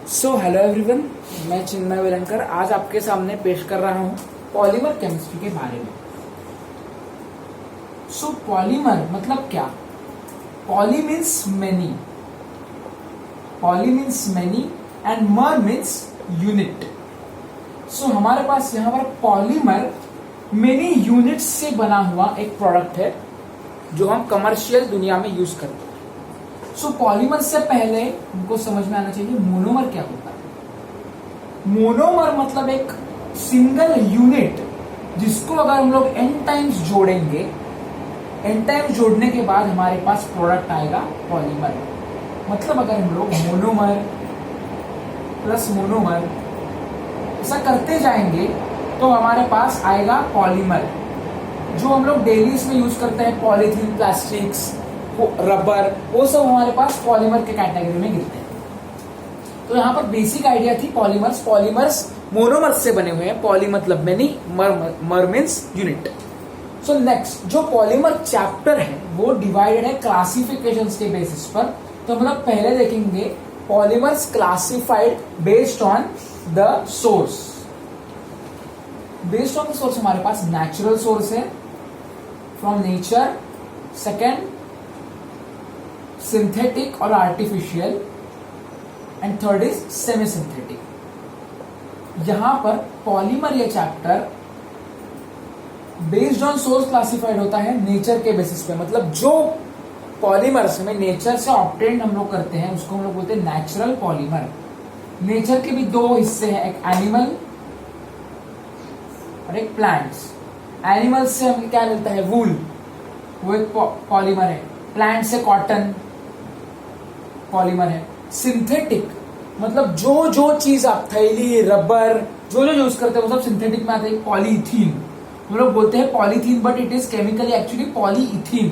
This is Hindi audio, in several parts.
सो हेलो एवरीवन, मैं चिन्मय वेलनकर आज आपके सामने पेश कर रहा हूँ पॉलीमर केमिस्ट्री के बारे में। सो पॉलीमर मतलब क्या? पॉली मीन्स मैनी एंड मर मीन्स यूनिट। सो हमारे पास यहाँ पर पॉलीमर मेनी यूनिट्स से बना हुआ एक प्रोडक्ट है जो हम कमर्शियल दुनिया में यूज करते हैं। सो पॉलीमर से पहले हमको समझ में आना चाहिए मोनोमर क्या होता है। मोनोमर मतलब एक सिंगल यूनिट जिसको अगर हम लोग n टाइम्स जोड़ेंगे, n टाइम्स जोड़ने के बाद हमारे पास प्रोडक्ट आएगा पॉलीमर। मतलब अगर हम लोग मोनोमर प्लस मोनोमर ऐसा करते जाएंगे तो हमारे पास आएगा पॉलीमर, जो हम लोग डेली इसमें यूज करते हैं। पॉलीथीन, प्लास्टिक्स, रबर, वो सब हमारे पास पॉलीमर के कैटेगरी में गिरते हैं। तो यहाँ पर बेसिक आइडिया थी पॉलीमर्स मोनोमर्स से बने हुए हैं। पॉली मतलब मेनी, मर मीन्स यूनिट। सो नेक्स्ट जो पॉलीमर चैप्टर है वो डिवाइडेड है क्लासिफिकेशन के बेसिस पर। तो हम लोग पहले देखेंगे polymers classified based on the source. Based on the source हमारे पास नेचुरल सोर्स है, फ्रॉम नेचर। सेकेंड सिंथेटिक और artificial, and third is semi synthetic. यहां पर पॉलीमर ये chapter based on source classified होता है नेचर के बेसिस पे। मतलब जो पॉलीमर्स में नेचर से ऑब्टेन्ड हम लोग करते हैं उसको हम लोग बोलते हैं नेचुरल पॉलीमर। नेचर के भी दो हिस्से हैं, एक एनिमल और एक प्लांट्स। एनिमल से हमें क्या मिलता है? वूल, वो एक पॉलीमर है। प्लांट से कॉटन पॉलीमर है। सिंथेटिक मतलब जो जो चीज आप थैली, रबर, जो जो यूज करते हैं वो सब सिंथेटिक में आता है। पॉलीथीन हम लोग बोलते हैं polythene, but it is chemically actually polyethene,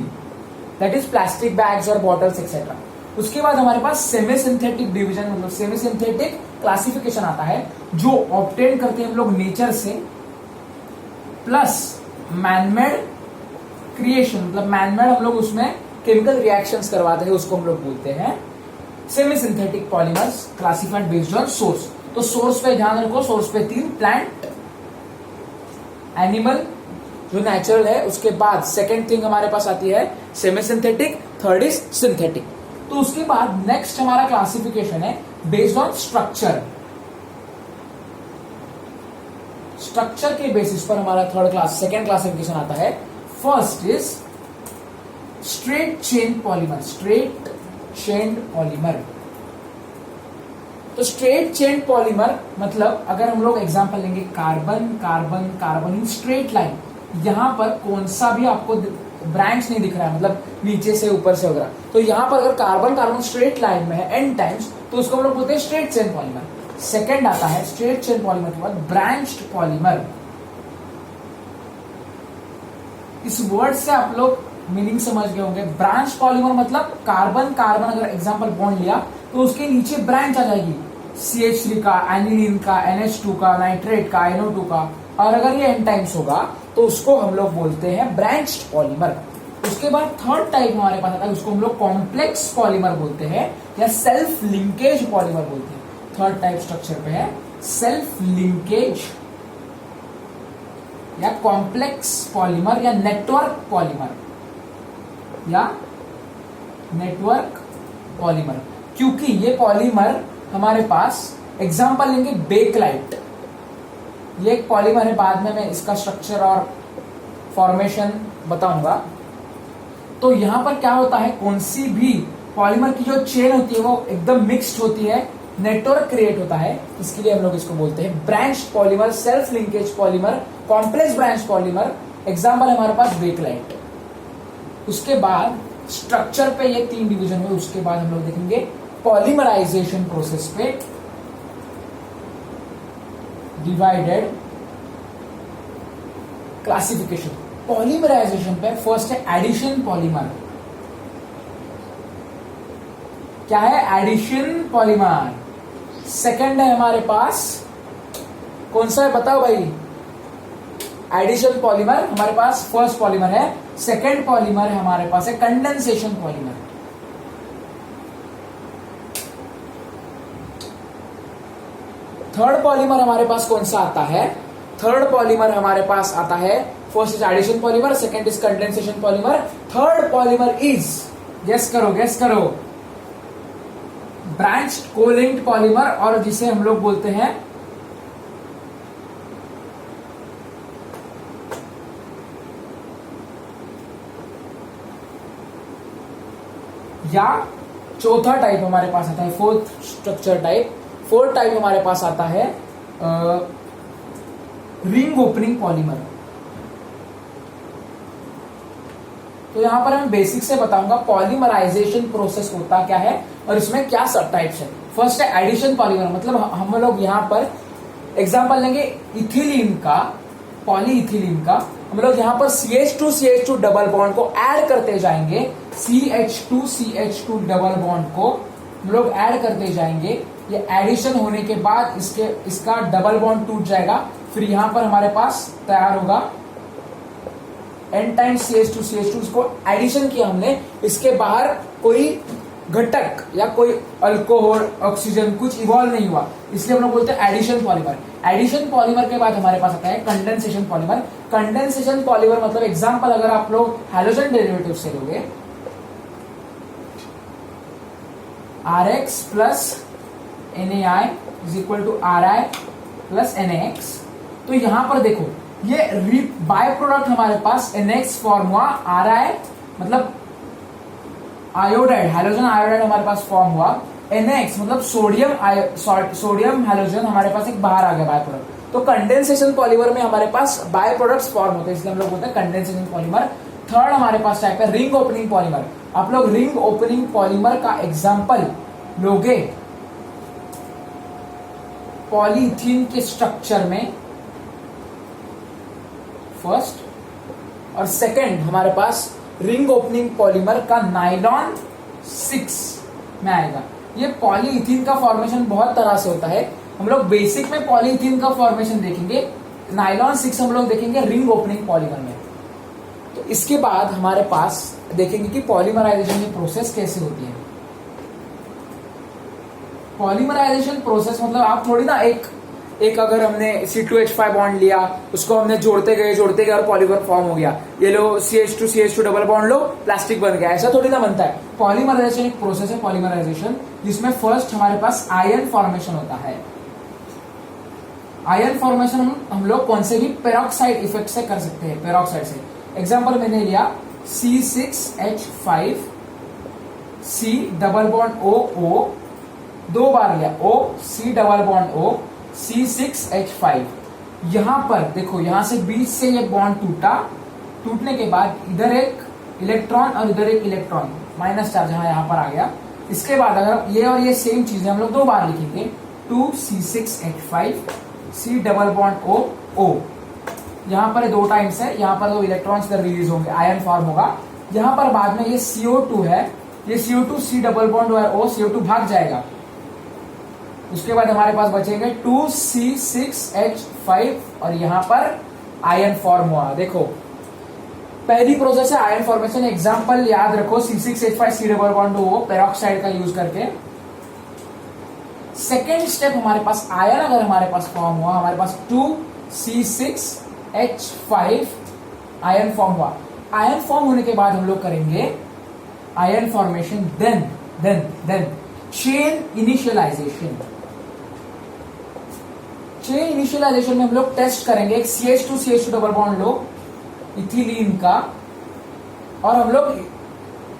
that is plastic bags और बॉटल्स एक्सेट्रा। उसके बाद हमारे पास सेमी सिंथेटिक डिवीजन मतलब सेमी सिंथेटिक क्लासिफिकेशन आता है, जो ऑब्टेन करते हैं हम लोग नेचर से, प्लस मैनमेड क्रिएशन मतलब मैनमेड हम लोग उसमें केमिकल रिएक्शंस करवाते हैं, उसको हम लोग बोलते हैं semi synthetic polymers classified based on source. तो सोर्स पे ध्यान रखो, सोर्स पे 3, प्लांट, एनिमल जो नेचुरल है, उसके बाद सेकेंड थिंग हमारे पास आती है semi synthetic, third is synthetic. तो उसके बाद नेक्स्ट हमारा क्लासिफिकेशन है बेस्ड ऑन स्ट्रक्चर। स्ट्रक्चर के बेसिस पर हमारा सेकेंड क्लासिफिकेशन आता है। First is straight chain polymer. तो स्ट्रेट चेन पॉलीमर मतलब अगर हम लोग एग्जांपल लेंगे कार्बन इन स्ट्रेट लाइन, यहां पर कौन सा भी आपको ब्रांच नहीं दिख रहा है, मतलब नीचे से ऊपर से वगैरह, तो यहां पर अगर कार्बन स्ट्रेट लाइन में है n टाइम्स, तो उसको हम लोग बोलते हैं स्ट्रेट चेन पॉलीमर। सेकेंड आता है स्ट्रेट चेन पॉलीमर के बाद ब्रांच्ड पॉलीमर। इस वर्ड से आप लोग मीनिंग समझ गए होंगे। ब्रांच पॉलीमर मतलब कार्बन अगर एग्जांपल बॉन्ड लिया तो उसके नीचे ब्रांच आ जाएगी, CH3 का, एनिलीन का, NH2 का, नाइट्रेट का, NO2 का, और अगर ये n टाइम्स होगा तो उसको हम लोग बोलते हैं ब्रांच्ड पॉलीमर। उसके बाद थर्ड टाइप हमारे पास आता है, उसको हम लोग कॉम्प्लेक्स पॉलीमर बोलते हैं या सेल्फ लिंकेज पॉलीमर बोलते हैं। थर्ड टाइप स्ट्रक्चर पे है सेल्फ लिंकेज या कॉम्प्लेक्स पॉलीमर या नेटवर्क पॉलीमर। क्योंकि ये पॉलीमर हमारे पास एग्जांपल लेंगे बेकलाइट, ये एक पॉलीमर है, बाद में मैं इसका स्ट्रक्चर और फॉर्मेशन बताऊंगा। तो यहां पर क्या होता है, कौन सी भी पॉलीमर की जो चेन होती है वो एकदम मिक्स्ड होती है, नेटवर्क क्रिएट होता है, इसके लिए हम लोग इसको बोलते हैं branched polymer, self linkage polymer, complex branch polymer. Example हमारे पास बेकलाइट। उसके बाद स्ट्रक्चर पे ये 3 डिवीजन हुए। उसके बाद हम लोग देखेंगे पॉलीमराइजेशन प्रोसेस पे डिवाइडेड क्लासिफिकेशन। पॉलीमराइजेशन पे फर्स्ट है एडिशन पॉलीमर। क्या है? Addition polymer. सेकंड है हमारे पास कौन सा है बताओ भाई? एडिशन पॉलीमर हमारे पास फर्स्ट पॉलीमर है। सेकेंड पॉलीमर है हमारे पास है कंडेंसेशन पॉलीमर। थर्ड पॉलीमर हमारे पास कौन सा आता है? थर्ड पॉलीमर हमारे पास आता है, first is addition polymer, second is condensation polymer, third polymer is, guess करो, ब्रांच्ड कोलिंक्ड पॉलीमर, और जिसे हम लोग बोलते हैं या चौथा टाइप हमारे पास आता है fourth structure type. Fourth type हमारे पास आता है रिंग ओपनिंग पॉलीमर। तो यहां पर मैं बेसिक से बताऊंगा पॉलीमराइजेशन प्रोसेस होता क्या है और इसमें क्या सब टाइप्स है। फर्स्ट है एडिशन पॉलीमर, मतलब हम लोग यहां पर एग्जांपल लेंगे इथिलीन का, पॉलीइथिलीन का। हम लोग यहां पर CH2 डबल बॉन्ड को ऐड करते जाएंगे, CH2 डबल बॉन्ड को हम लोग ऐड करते जाएंगे। ये एडिशन होने के बाद इसका डबल बॉन्ड टूट जाएगा, फिर यहां पर हमारे पास तैयार होगा N टाइम्स CH2 इसको एडिशन किया हमने। इसके बाहर कोई घटक या कोई अल्कोहल, ऑक्सीजन कुछ इवॉल्व नहीं हुआ, इसलिए हम लोग बोलते हैं एडिशन पॉलीमर। एडिशन पॉलीमर के बाद हमारे पास आता है कंडेंसेशन पॉलीमर। कंडेंसेशन पॉलीमर मतलब एग्जांपल अगर आप लोग हैलोजन डेरिवेटिव से लोगे, RH plus NaI is equal to RI plus NaX। तो यहां पर देखो ये बाय प्रोडक्ट हमारे पास NX फॉर्म हुआ, RI मतलब आयोडाइड, हैलोजन आयोडाइड हमारे पास फॉर्म हुआ, NaX मतलब सोडियम हैलोजन हमारे पास एक बाहर आ गया बाय प्रोडक्ट। तो कंडेंसेशन पॉलीमर में हमारे पास बाय प्रोडक्ट्स फॉर्म होते हैं, इसलिए हम लोग बोलते हैं कंडेंसेशन पॉलीमर। थर्ड हमारे पास टाइप है रिंग ओपनिंग पॉलीमर। आप लोग रिंग ओपनिंग पॉलीमर का एग्जांपल लोगे पॉलीथीन के स्ट्रक्चर में फर्स्ट, और सेकंड हमारे पास रिंग ओपनिंग पॉलीमर का नाइलॉन 6 में आएगा। ये पॉलीइथीन का फॉर्मेशन बहुत तरह से होता है, हम लोग बेसिक में पॉलीइथीन का फॉर्मेशन देखेंगे, नाइलॉन 6 हम लोग देखेंगे रिंग ओपनिंग पॉलीमर में। तो इसके बाद हमारे पास देखेंगे कि पॉलीमराइजेशन की प्रोसेस कैसे होती है। पॉलीमराइजेशन प्रोसेस मतलब आप थोड़ी ना एक अगर हमने C2H5 बॉन्ड लिया, उसको हमने जोड़ते गए और पॉलीमर फॉर्म हो गया, ये लो CH2 डबल बॉन्ड लो, प्लास्टिक बन गया, ऐसा थोड़ी ना बनता है। पॉलीमराइजेशन एक प्रोसेस है पॉलीमराइजेशन, जिसमें फर्स्ट हमारे पास आयन फॉर्मेशन होता है। आयन फॉर्मेशन हम लोग कौन से भी पेरोक्साइड इफेक्ट से कर सकते हैं, पेरोक्साइड से। एग्जाम्पल मैंने लिया C6H5 C double bond O, दो बार लिया O, C double bond O, C6H5। यहां पर देखो, यहां से बीच से ये बॉन्ड टूटने के बाद इधर एक इलेक्ट्रॉन और इधर एक इलेक्ट्रॉन, माइनस चार्ज यहां पर आ गया। इसके बाद अगर ये और ये सेम चीज हम लोग दो बार लिखेंगे, 2C6H5 C double bond O। यहां पर दो टाइम्स है, यहां पर दो इलेक्ट्रॉन्स इधर रिलीज होंगे, आयन फॉर्म होगा। यहां पर बाद में ये CO2 है, ये CO2 C डबल बॉन्ड और O, CO2 भाग जाएगा। उसके बाद हमारे पास बचेंगे 2C6H5 और यहां पर आयन फॉर्म हुआ। देखो पहली प्रोसेस है आयन फॉर्मेशन, एग्जांपल याद रखो C6H5 C double bond O peroxide का यूज करके। सेकेंड स्टेप हमारे पास आयन अगर हमारे पास फॉर्म हुआ, हमारे पास 2C6H5 आयन फॉर्म हुआ। आयन फॉर्म होने के बाद हम लोग करेंगे ion formation, then chain initialization. Chain initialization में हम लोग टेस्ट करेंगे एक CH2 डबल बॉन्ड लो इथिलीन का, और हम लोग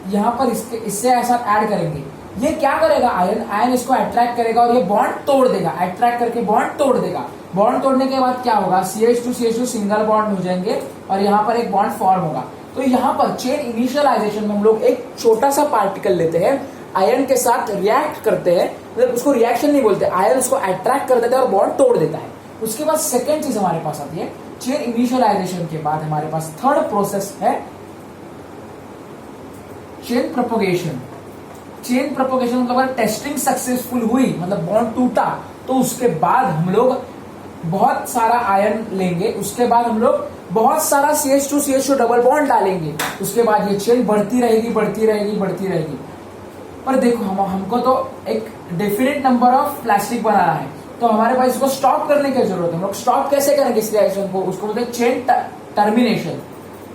यहां पर इससे ऐसा ऐड करेंगे। ये क्या करेगा, आयन इसको अट्रैक्ट करेगा और ये बॉन्ड तोड़ देगा, अट्रैक्ट करके बॉन्ड तोड़ देगा। बॉन्ड तोड़ने के बाद क्या होगा, CH2 सिंगल बॉन्ड हो जाएंगे और यहां पर एक बॉन्ड फॉर्म होगा। तो यहां पर चेन इनिशियलाइजेशन में हम लोग एक छोटा सा पार्टिकल लेते हैं, आयन के साथ रिएक्ट करते हैं, मतलब उसको रिएक्शन नहीं बोलते, आयन उसको अट्रैक्ट कर देता है और बॉन्ड तोड़ देता है। उसके बाद सेकेंड चीज हमारे पास आती है चेन इनिशियलाइजेशन के बाद हमारे पास थर्ड प्रोसेस है चेन प्रोपोगेशन। चेन प्रोपोगेशन मतलब अगर टेस्टिंग सक्सेसफुल हुई, मतलब बॉन्ड टूटा, तो उसके बाद हम लोग बहुत सारा आयन लेंगे, उसके बाद हम लोग बहुत सारा CH2 डबल बॉन्ड डालेंगे, उसके बाद ये चेन बढ़ती रहेगी। पर देखो हमको तो एक डेफिनेट नंबर ऑफ प्लास्टिक बनाना है, तो हमारे पास इसको स्टॉप करने की जरूरत है। हम लोग स्टॉप कैसे करेंगे इस रिएक्शन को, उसको बोलते हैं चेन टर्मिनेशन।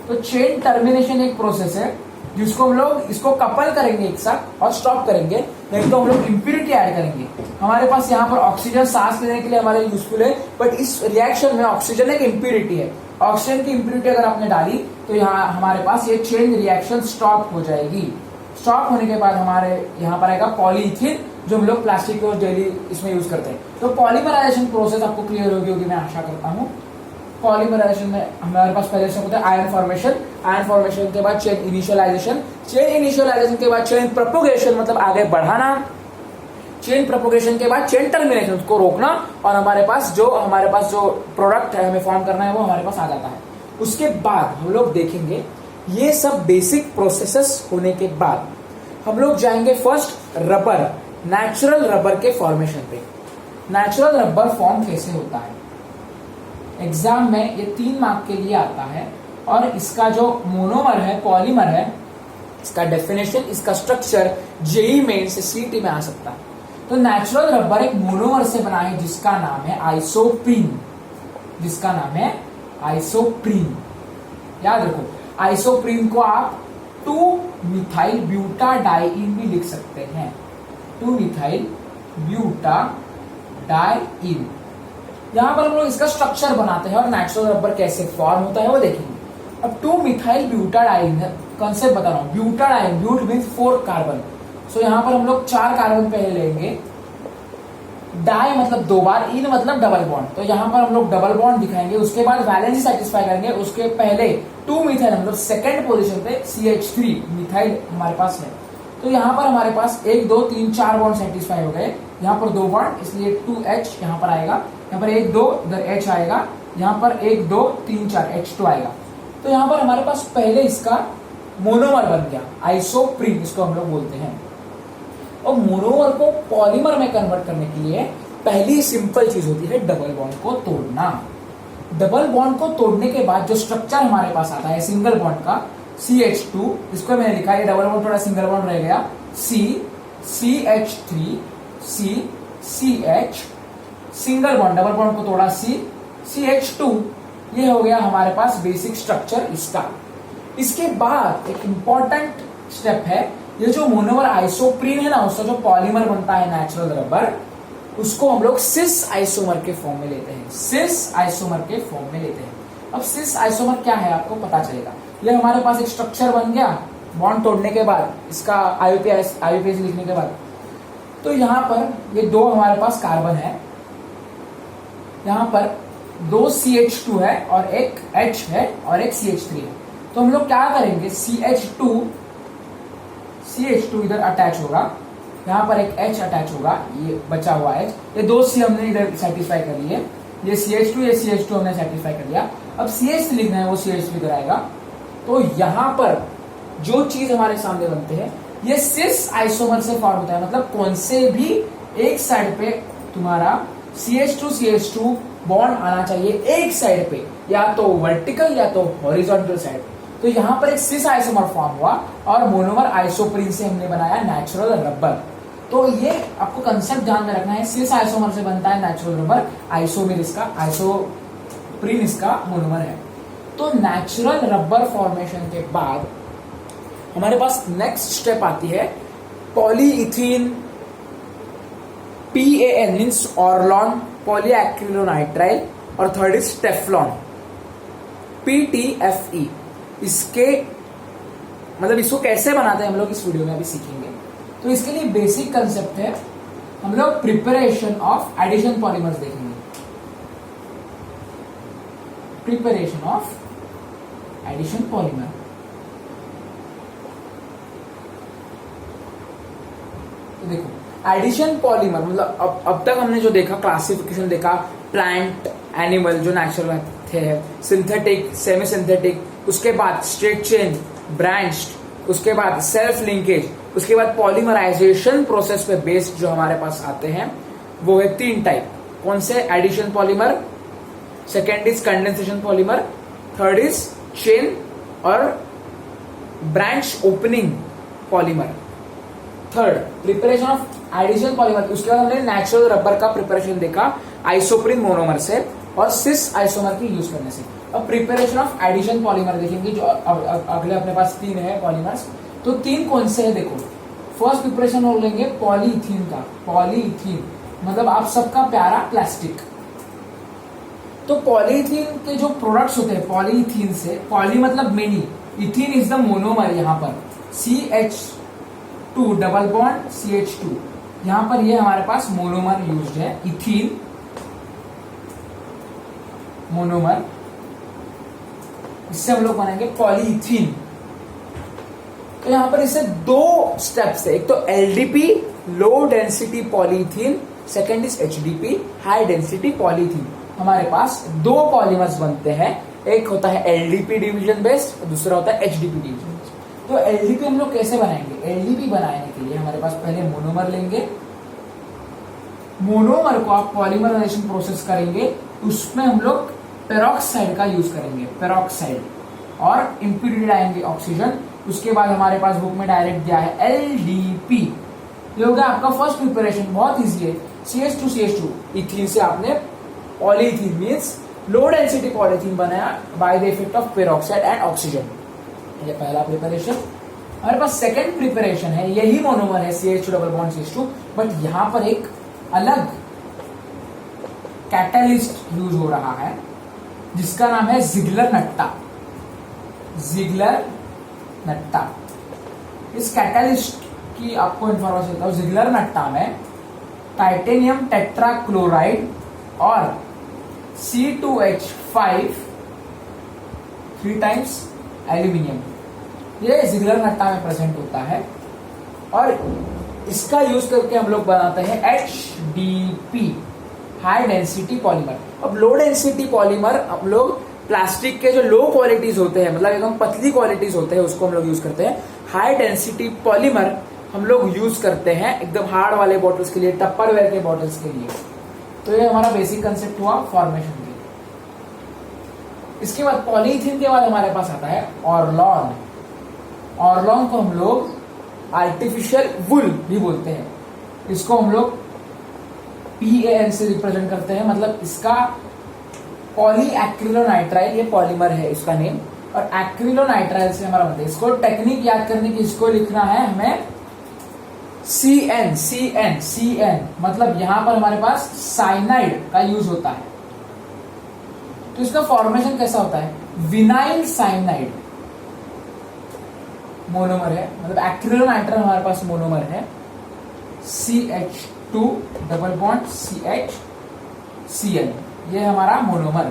तो चेन टर्मिनेशन एक प्रोसेस है जिसको हम लोग इसको कपल करेंगे एक साथ और स्टॉप करेंगे, नहीं तो हम लोग इम्प्यूरिटी ऐड करेंगे। हमारे पास यहाँ पर ऑक्सीजन सांस लेने के लिए हमारे यूजफुल है, बट इस रिएक्शन में ऑक्सीजन एक इम्प्यूरिटी है। ऑक्सीजन की इम्प्यूरिटी अगर आपने डाली तो यहाँ हमारे पास ये चेन रिएक्शन स्टॉप हो जाएगी। स्टॉप होने के बाद हमारे यहाँ पर आएगा पॉलीइथिन, जो हम लोग प्लास्टिक को डेली इसमें यूज करते हैं। तो पॉलीमराइजेशन प्रोसेस आपको क्लियर होगी मैं आशा करता हूँ। पॉलीमराइजेशन में हमारे पास पहले से होता है आयन फॉर्मेशन, आयन फॉर्मेशन के बाद चेन इनिशियलाइजेशन, चेन इनिशियलाइजेशन के बाद चेन प्रोपोगेशन मतलब आगे बढ़ाना, चेन प्रोपोगेशन के बाद चेन टर्मिनेशन उसको रोकना, और हमारे पास जो प्रोडक्ट है हमें फॉर्म करना है वो हमारे पास आ जाता है। उसके बाद हम लोग देखेंगे ये सब बेसिक प्रोसेसेस होने के बाद हम लोग जाएंगे फर्स्ट रबर, नेचुरल रबर के फॉर्मेशन पे। नेचुरल रबर फॉर्म कैसे होता है, एग्जाम में ये 3 मार्क के लिए आता है, और इसका जो मोनोमर है, पॉलीमर है, इसका डेफिनेशन, इसका स्ट्रक्चर जेई मेन से सीटी में आ सकता है। तो नेचुरल रबर एक मोनोमर से बना है जिसका नाम है आइसोप्रीन, जिसका नाम है आइसोप्रीन। याद रखो, आइसोप्रीन को आप 2-मिथाइल ब्यूटाडाइइन भी लिख सकते हैं, 2-मिथाइल ब्यूटाडाइइन। यहां पर हम लोग इसका स्ट्रक्चर बनाते हैं और नेचुरल रबर कैसे फॉर्म होता है वो देखेंगे। अब 2-मिथाइल ब्यूटाडाइइन कंसेप्ट बता रहा हूं। ब्यूटाडाइइन, ब्यूट मींस 4 कार्बन, सो यहां पर हम लोग 4 कार्बन पहले लेंगे। डाई मतलब 2 बार, इन मतलब डबल बॉन्ड, तो यहां पर हम लोग डबल बॉन्ड दिखाएंगे। उसके बाद वैलेंसी सेटिस्फाई करेंगे। उसके पहले 2 मिथाइल हम लोग सेकेंड पोजीशन पे CH3 मिथाइल हमारे पास है। तो यहाँ पर हमारे पास 1 2 3 4 बॉन्ड सेटिस्फाई हो गए। यहाँ पर 2 बॉन्ड, इसलिए 2H यहाँ पर आएगा। यहाँ पर 1 2 इधर H आएगा। यहाँ पर 1 2 3 4 H2 आएगा। तो यहाँ पर हमारे पास पहले इसका मोनोमर बन गया, आइसोप्रीन इसको हम लोग बोलते हैं। और मोनोमर को पॉलीमर में कन्वर्ट करने के लिए पहली सिंपल चीज होती है डबल बॉन्ड को तोड़ना। डबल बॉन्ड को तोड़ने के बाद जो स्ट्रक्चर हमारे पास आता है सिंगल बॉन्ड का, CH2, इसको मैंने लिखा है, डबल बॉन्ड थोड़ा सिंगल बॉन्ड रह गया, C CH3 C CH, single bond, double bond को तोड़ा C CH2, ये हो गया हमारे पास बेसिक स्ट्रक्चर इसका। इसके बाद एक इंपॉर्टेंट स्टेप है, ये जो मोनोमर आइसोप्रीन है ना, उसका जो पॉलीमर बनता है नेचुरल रबर, उसको हम लोग सिस आइसोमर के फॉर्म में लेते हैं, सिस आइसोमर के फॉर्म में लेते हैं। अब सिस आइसोमर क्या है आपको पता चलेगा। ये हमारे पास एक स्ट्रक्चर बन गया बॉन्ड तोड़ने के बाद, इसका आईयूपीएसी लिखने के बाद। तो यहाँ पर ये 2 हमारे पास कार्बन है, यहाँ पर 2 CH2 है और एक H है और एक CH3 है। तो हम लोग क्या करेंगे, CH2 इधर अटैच होगा, यहाँ पर एक H अटैच होगा, ये बचा हुआ H, ये 2 C हमने इधर सेटिस्फाई कर लिए, ये CH2 हमने सेटिस्फाई कर लिया। अब CH3 लिखना है, वो CH3 इधर आएगा। तो यहाँ पर जो चीज हमारे सामने बनते हैं ये सिस आइसोमर से फॉर्म होता है, मतलब कौन से भी एक साइड पे तुम्हारा CH2 बॉन्ड आना चाहिए एक साइड पे, या तो वर्टिकल या तो हॉरिजॉन्टल साइड। तो यहाँ पर एक सिस आइसोमर फॉर्म हुआ और मोनोमर आइसोप्रीन से हमने बनाया नेचुरल रबर। तो ये आपको कंसेप्ट ध्यान में रखना है, सिस आइसोमर से बनता है नेचुरल रबर, आइसोमेर इसका, आइसोप्रीन इसका मोनोमर है। तो नेचुरल रबर फॉर्मेशन के बाद हमारे पास नेक्स्ट स्टेप आती है पॉलीइथीन, PAN मीन्स ऑर्लॉन, पॉलीएक्रिलोनाइट्राइल, और थर्ड इज टेफ्लॉन, PTFE। इसके मतलब इसको कैसे बनाते हैं हम लोग इस वीडियो में अभी सीखेंगे। तो इसके लिए बेसिक कंसेप्ट है, हम लोग प्रिपरेशन ऑफ एडिशन पॉलीमर्स देखेंगे, प्रिपरेशन ऑफ एडिशन पॉलीमर। तो देखो एडिशन पॉलीमर मतलब अब तक हमने जो देखा क्लासिफिकेशन देखा, प्लांट, एनिमल जो नेचुरल थे, सिंथेटिक, सेमी सिंथेटिक, उसके बाद स्ट्रेट चेन, ब्रांच्ड, उसके बाद सेल्फ लिंकेज, उसके बाद पॉलीमराइजेशन प्रोसेस पे बेस्ड जो हमारे पास आते हैं वो है 3 टाइप। कौन से, addition polymer, second is condensation polymer, third is chain और branch opening polymer. Third, preparation of addition polymer, उसके बाद हमने नेचुरल रबर का प्रिपरेशन देखा आइसोप्रीन मोनोमर से और सिस आइसोमर की यूज करने से। अब प्रिपरेशन ऑफ एडिशन पॉलीमर देखेंगे, जो अगले अपने पास 3 है पॉलीमर्स। तो 3 कौन से है देखो। फर्स्ट प्रिपरेशन हो लेंगे पॉलीइथीन का। पॉलीइथीन मतलब आप सबका प्यारा प्लास्टिक। तो पॉलीइथीन के जो प्रोडक्ट्स होते हैं पॉलीइथीन से, पॉली मतलब many, ethene is the monomer, यहाँ पर CH2 डबल बॉन्ड CH2, यहाँ पर ये हमारे पास मोनोमर यूज्ड है, इथीन मोनोमर। इससे हम लोग बनाएंगे पॉलीइथीन। तो यहां पर इससे 2 स्टेप्स है, एक तो LDP low density polyethene, second is HDP high density polyethene. हमारे पास 2 पॉलीमर्स बनते हैं, एक होता है LDP डिवीजन बेस्ड, दूसरा होता है HDP डिवीजन बेस्ड। तो LDP हम लोग कैसे बनाएंगे? LDP बनाने के लिए हमारे पास पहले मोनोमर लेंगे, मोनोमर को आप पॉलीमराइजेशन प्रोसेस करेंगे, उसमें हम लोग पेरोक्साइड का यूज करेंगे, पेरोक्साइड, और इम्प्यूरिटी आएंगे ऑक्सीजन। उसके बाद हमारे पास बुक में डायरेक्ट दिया है LDP। ये हो गया आपका फर्स्ट प्रिपरेशन, बहुत इजी है। CH2 इथीन से आपने polyethene means low density polythene बनाया by the effect of peroxide and oxygen. ये पहला प्रिपरेशन। हमारे पास सेकेंड प्रिपरेशन है, यही मोनोमर है CH2 double bond CH2, but यहां पर एक अलग कैटलिस्ट यूज हो रहा है जिसका नाम है जिगलर नट्टा। जिगलर नट्टा, इस कैटलिस्ट की आपको इंफॉर्मेशन देता हूं। जिगलर नट्टा में टाइटेनियम टेट्राक्लोराइड और C2H5 3 टाइम्स एल्यूमिनियम, ये जिगलर नट्टा में प्रेजेंट होता है और इसका यूज करके हम लोग बनाते हैं HDP हाई डेंसिटी पॉलीमर। अब लो डेंसिटी पॉलीमर हम लोग प्लास्टिक के जो लो क्वालिटीज होते हैं, मतलब एकदम पतली क्वालिटीज होते हैं, उसको हम लोग यूज करते हैं। हाई डेंसिटी पॉलीमर हम लोग यूज करते हैं एकदम हार्ड वाले बॉटल्स के लिए, टप्परवेयर के बॉटल्स के लिए। तो ये हमारा बेसिक कंसेप्ट हुआ फॉर्मेशन के। इसके बाद पॉलीइथीन के बाद हमारे पास आता है ऑर्लॉन। ऑर्लॉन को हम लोग आर्टिफिशियल वुल भी बोलते हैं। इसको हम लोग PAN से रिप्रेजेंट करते हैं, मतलब इसका पॉलीएक्रिलोनाइट्राइल, ये पॉलीमर है इसका नेम, और एक्रिलोनाइट्राइल से हमारा बनता है। इसको टेक्निक याद करने की, इसको लिखना है हमें CN, मतलब यहां पर हमारे पास साइनाइड का यूज होता है। तो इसका फॉर्मेशन कैसा होता है? विनाइल साइनाइड मोनोमर है, मतलब एक्रिलोनाइट्राइल हमारे पास मोनोमर है, CH2 डबल बॉन्ड CHCl, ये हमारा मोनोमर।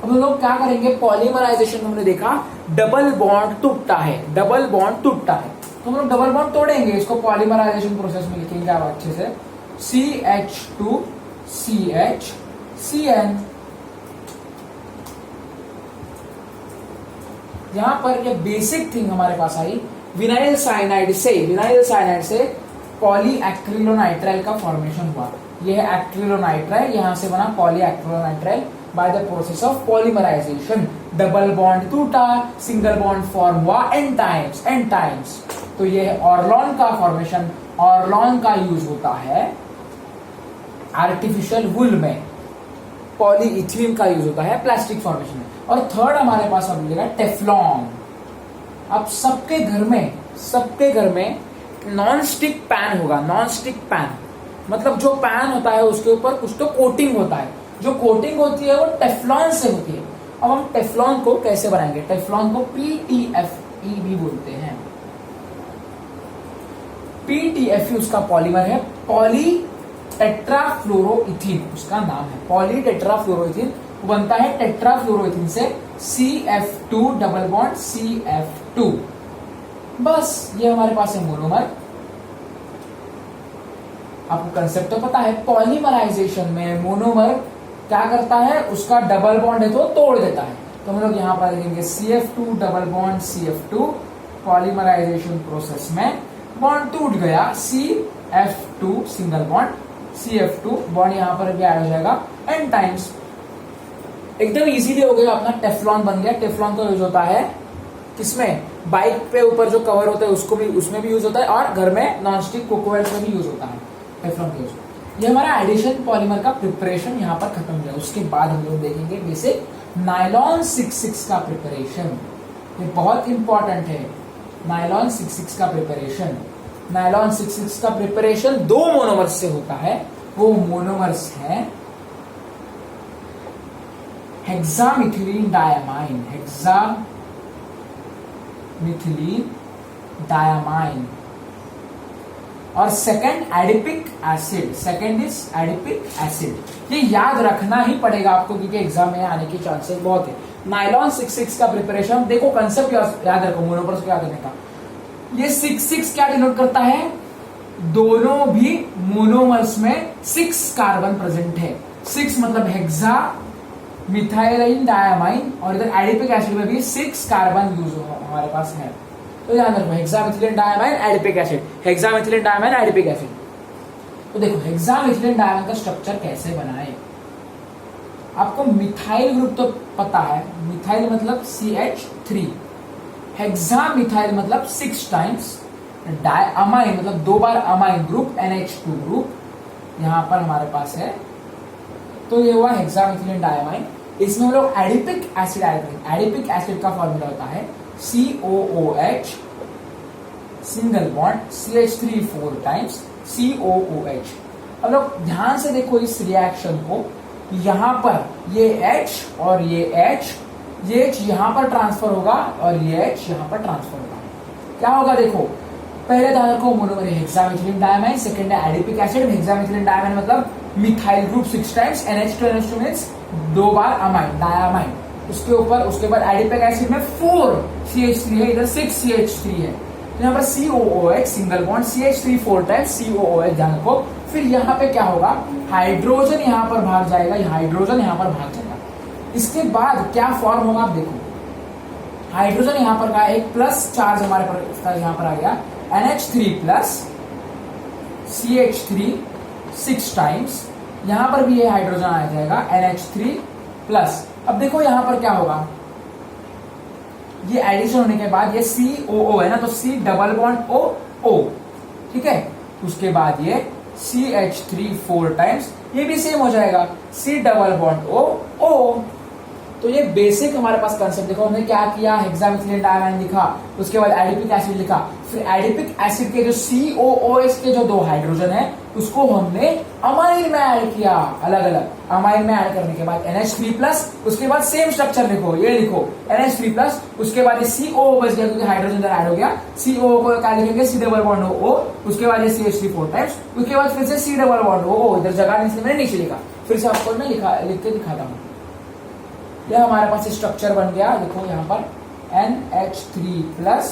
अब हम लोग क्या करेंगे? पॉलीमराइजेशन हमने देखा डबल बॉन्ड टूटता है, डबल बॉन्ड टूटता है, तो हम लोग डबल बॉन्ड तोड़ेंगे, इसको पॉलीमराइजेशन प्रोसेस में लिखेंगे आप अच्छे से, CH2 CHCN। यहां पर ये बेसिक थिंग हमारे पास आई, विनाइल साइनाइड से पॉलीएक्रिलोनाइट्राइल का फॉर्मेशन हुआ। यह है एक्रिलोनाइट्राइल, यहां से बना polyacrylonitrile by the process of polymerization. Double bond टूटा, सिंगल बॉन्ड फॉर्म हुआ n टाइम्स। तो ये है ऑर्लॉन का फॉर्मेशन। ऑर्लॉन का यूज होता है आर्टिफिशियल वुल में, पॉलीइथीन का यूज होता है प्लास्टिक फॉर्मेशन में। और थर्ड हमारे पास अब मिलेगा टेफ्लॉन। अब सबके घर में नॉन स्टिक पैन होगा। नॉन स्टिक पैन मतलब जो पैन होता है उसके ऊपर कुछ तो कोटिंग होता है, जो कोटिंग होती है वो टेफ्लॉन से होती है। अब हम टेफ्लॉन को कैसे बनाएंगे? टेफ्लॉन को PTFE भी बोलते हैं। PTFE उसका पॉलीमर है, पॉली टेट्राफ्लोरोइथीन उसका नाम है, पॉली टेट्राफ्लोरोइथीन। वो बनता है टेट्राफ्लोरोइथीन से CF2 डबल बॉन्ड CF2। बस ये हमारे पास है मोनोमर। आपको कंसेप्ट तो पता है, पॉलीमराइजेशन में मोनोमर क्या करता है? उसका डबल बॉन्ड है तो तोड़ देता है। तो हम लोग यहां पर लिखेंगे CF2 double bond CF2। Polymerization process में बॉन्ड टूट गया, CF2 single bond CF2, bond यहां पर भी ऐड हो जाएगा n टाइम्स। एकदम इजीली हो गया, अपना टेफ्लॉन बन गया। टेफ्लॉन का यूज होता है किसमें? बाइक पे ऊपर जो कवर होता है उसको भी, उसमें भी यूज होता है, और घर में नॉन स्टिक कुकवेयर में भी यूज होता है टेफ्लॉन का यूज। ये हमारा एडिशन पॉलीमर का प्रिपरेशन यहाँ पर खत्म हुआ। उसके बाद हम लोग देखेंगे बेसिक नायलॉन 66 का प्रिपरेशन। ये बहुत इंपॉर्टेंट है, नायलॉन 66 का प्रिपरेशन। नायलॉन 66 का प्रिपरेशन 2 मोनोमर्स से होता है। वो मोनोमर्स है हेक्सामिथिलीन डायमाइन, हेक्सामिथिलीन डायमाइन, और second adipic acid. Second is adipic acid. ये याद रखना ही पड़ेगा आपको क्योंकि एग्जाम में आने के चांसेस बहुत है। नायलॉन 66 का प्रिपरेशन, देखो कंसेप्ट याद रखो मोनोमर्स को याद रखने का। ये 66 क्या डिनोट करता है? दोनों भी मोनोमर्स में 6 कार्बन प्रेजेंट है। 6 मतलब हेक्सा मिथाइलिन डायमाइन, और इधर एडिपिक एसिड में भी 6 कार्बन यूज हमारे पास है। तो ध्यान रखो हेक्सामिथिलीन diamine adipic acid, हेक्सामिथिलीन diamine adipic acid. तो देखो हेक्सामिथिलीन डायमाइन का स्ट्रक्चर कैसे बनाए। आपको मिथाइल ग्रुप तो पता है, मिथाइल मतलब CH3, हेक्सामिथाइल मतलब 6 टाइम्स, डायमाइन मतलब 2 बार अमाइन ग्रुप NH2 ग्रुप यहां पर हमारे पास है। तो ये हुआ हेक्सामिथिलीन डायमाइन। इसमें हम लोग एडिपिक एसिड ऐड करेंगे। एडिपिक एसिड का फॉर्मूला होता है COOH single bond CH3 4 times COOH। अब लोग ध्यान से देखो इस रिएक्शन को, यहां पर ये H और ये H यहां पर ट्रांसफर होगा और ये H यहां पर ट्रांसफर होगा। क्या होगा देखो, पहले धातु को मोनोमर हेक्सामिथिलीन डायमाइन, सेकंड है एडिपिक एसिड। हेक्सामिथिलीन डायमाइन मतलब methyl group 6 times, NH2 means 2 बार अमाइन डायमाइन। उसके ऊपर उसके बाद एडिपिक एसिड में 4 CH3 है, इधर 6 CH3 है। यहाँ पर COOH single bond CH3 4 times COOH ध्यान रखो। फिर यहाँ पे क्या होगा, हाइड्रोजन यहाँ पर भाग जाएगा, हाइड्रोजन यहाँ पर भाग जाएगा। इसके बाद क्या फॉर्म होगा आप देखो, हाइड्रोजन यहाँ पर का एक प्लस चार्ज हमारे पास यहाँ पर आ गया, NH3 प्लस CH3 6 टाइम्स, यहां पर भी ये हाइड्रोजन आ जाएगा NH3 प्लस। अब देखो यहां पर क्या होगा, ये एडिशन होने के बाद ये COO है ना, तो C डबल बॉन्ड O, ठीक है। उसके बाद ये CH3 4 टाइम्स, ये भी सेम हो जाएगा C डबल बॉन्ड O। तो ये बेसिक हमारे पास कंसेप्ट। देखो हमने क्या किया, हेक्सामिथिलीन डायमाइन लिखा, उसके बाद एडिपिक एसिड लिखा, फिर एडिपिक एसिड के जो COOH के जो 2 हाइड्रोजन है उसको हमने अमाइन में ऐड किया, अलग अलग अमाइन में ऐड करने के बाद NH3 प्लस, उसके बाद सेम स्ट्रक्चर लिखो, ये लिखो NH3 प्लस, उसके बाद ये CO बच गया क्योंकि हाइड्रोजन इधर ऐड हो गया, CO को क्या लिखेंगे C डबल बॉन्ड O, उसके बाद ये CH3 4 टाइम्स, उसके बाद फिर से C डबल बॉन्ड O, इधर जगह नहीं मैंने नीचे लिखा, फिर से आपको मैं लिख के दिखाता हूँ। यह हमारे पास स्ट्रक्चर बन गया, देखो यहाँ पर NH3 प्लस